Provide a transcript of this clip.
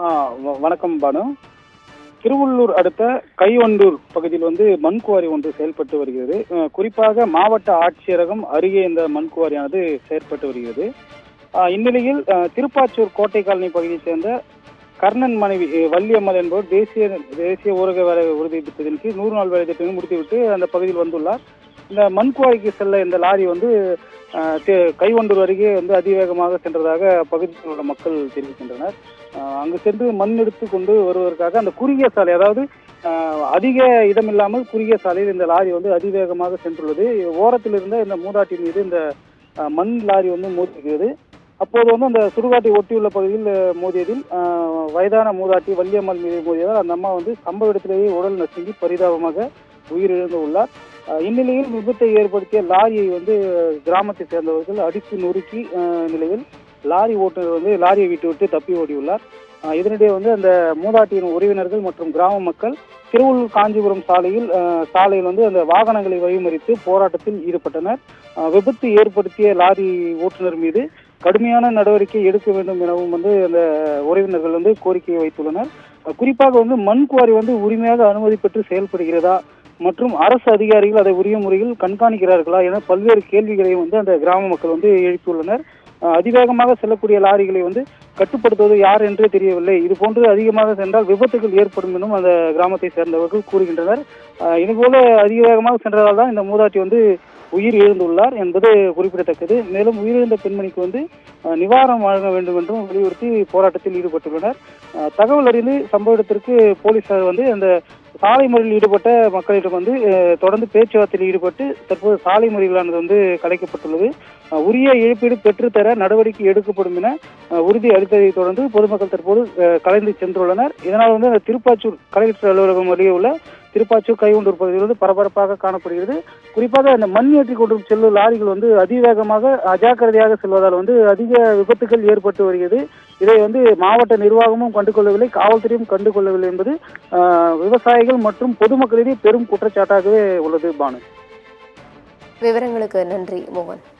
ஆ வணக்கம் பானு. திருவள்ளூர் அடுத்த கைவண்டூர் பகுதியில் மண் குவாரி ஒன்று செயல்பட்டு வருகிறது. குறிப்பாக மாவட்ட ஆட்சியரகம் அருகே இந்த மண் குவாரியானது செயற்பட்டு வருகிறது. இந்நிலையில் திருப்பாச்சூர் கோட்டை காலனி பகுதியைச் சேர்ந்த கர்ணன் மனைவி வள்ளியம்மாள் என்பவர் தேசிய தேசிய ஊரக வேலை உறுதி திட்டத்தின் கீழ் 100 நாள் வேலை திட்டத்தை முடித்துவிட்டு அந்த பகுதியில் வந்துள்ளார். இந்த மண் குவாரிக்கு செல்ல இந்த லாரி கைவண்டூர் அருகே அதிவேகமாக சென்றதாக பகுதியில் உள்ள மக்கள் தெரிவிக்கின்றனர். அங்கு சென்று மண் எடுத்து கொண்டு வருவதற்காக அந்த குறுகிய சாலை, அதாவது அதிக இடமில்லாமல் குறுகிய சாலையில் இந்த லாரி அதிவேகமாக சென்றுள்ளது. ஓரத்தில் இருந்த இந்த மூதாட்டி மீது இந்த மண் லாரி மோதுகிறது. அப்போது அந்த சுடுகாட்டை ஒட்டியுள்ள பகுதியில் மோதியதில் வயதான மூதாட்டி வள்ளியம்மாள் மீது மோதியதால் அந்த அம்மா சம்பவ இடத்திலேயே உடல் நசுங்கி பரிதாபமாக உயிரிழந்து உள்ளார். இந்நிலையில் விபத்தை ஏற்படுத்திய லாரியை கிராமத்தை சேர்ந்தவர்கள் அடித்து நொறுக்கி நிலையில் லாரி ஓட்டுநர் லாரியை விட்டு தப்பி ஓடியுள்ளார். இதனிடையே அந்த மூதாட்டியின் உறவினர்கள் மற்றும் கிராம மக்கள் திருவள்ளூர் காஞ்சிபுரம் சாலையில் அந்த வாகனங்களை வழிமறித்து போராட்டத்தில் ஈடுபட்டனர். விபத்து ஏற்படுத்திய லாரி ஓட்டுநர் மீது கடுமையான நடவடிக்கை எடுக்க வேண்டும் எனவும் அந்த உறவினர்கள் கோரிக்கையை வைத்துள்ளனர். குறிப்பாக மண் குவாரி உரிமையாக அனுமதி பெற்று செயல்படுகிறதா மற்றும் அரசு அதிகாரிகள் அதை உரிய முறையில் கண்காணிக்கிறார்களா என பல்வேறு கேள்விகளை அந்த கிராம மக்கள் எழுப்பியுள்ளனர். அதிவேகமாக செல்லக்கூடிய லாரிகளை கட்டுப்படுத்துவது யார் என்றே தெரியவில்லை. இது போன்று அதிகமாக சென்றால் விபத்துகள் ஏற்படும் எனவும் அந்த கிராமத்தை சேர்ந்தவர்கள் கூறுகின்றனர். இதுபோல அதிவேகமாக சென்றதால் தான் இந்த மூதாட்டி உயிர் இழந்துள்ளார் என்பது குறிப்பிடத்தக்கது. மேலும் உயிரிழந்த பெண்மணிக்கு நிவாரணம் வழங்க வேண்டும் என்றும் வலியுறுத்தி போராட்டத்தில் ஈடுபட்டுள்ளனர். தகவல் அறிந்து சம்பவ இடத்திற்கு போலீசார் அந்த சாலை மறியலில் ஈடுபட்ட மக்களிடம் தொடர்ந்து பேச்சுவார்த்தையில் ஈடுபட்டு தற்போது சாலை மறியலானது கலைக்கப்பட்டுள்ளது. உரிய இழப்பீடு பெற்றுத்தர நடவடிக்கை எடுக்கப்படும் என உறுதி அளித்ததை தொடர்ந்து பொதுமக்கள் தற்போது கலைந்து சென்றுள்ளனர். இதனால் அந்த திருப்பாச்சூர் கலெக்டர் அலுவலகம் அருகே உள்ள திருப்பாச்சூர் கைவண்டூர் பகுதியில் பரபரப்பாக காணப்படுகிறது. குறிப்பாக அந்த மண் ஏற்றி கொண்டு செல்லும் லாரிகள் அதிவேகமாக அஜாக்கிரதையாக செல்வதால் அதிக விபத்துகள் ஏற்பட்டு வருகிறது. இதை மாவட்ட நிர்வாகமும் கண்டுகொள்ளவில்லை, காவல்துறையும் கண்டுகொள்ளவில்லை என்பது விவசாயிகள் மற்றும் பொதுமக்களிடையே பெரும் குற்றச்சாட்டாகவே உள்ளது. பானு, விவரங்களுக்கு நன்றி மோகன்.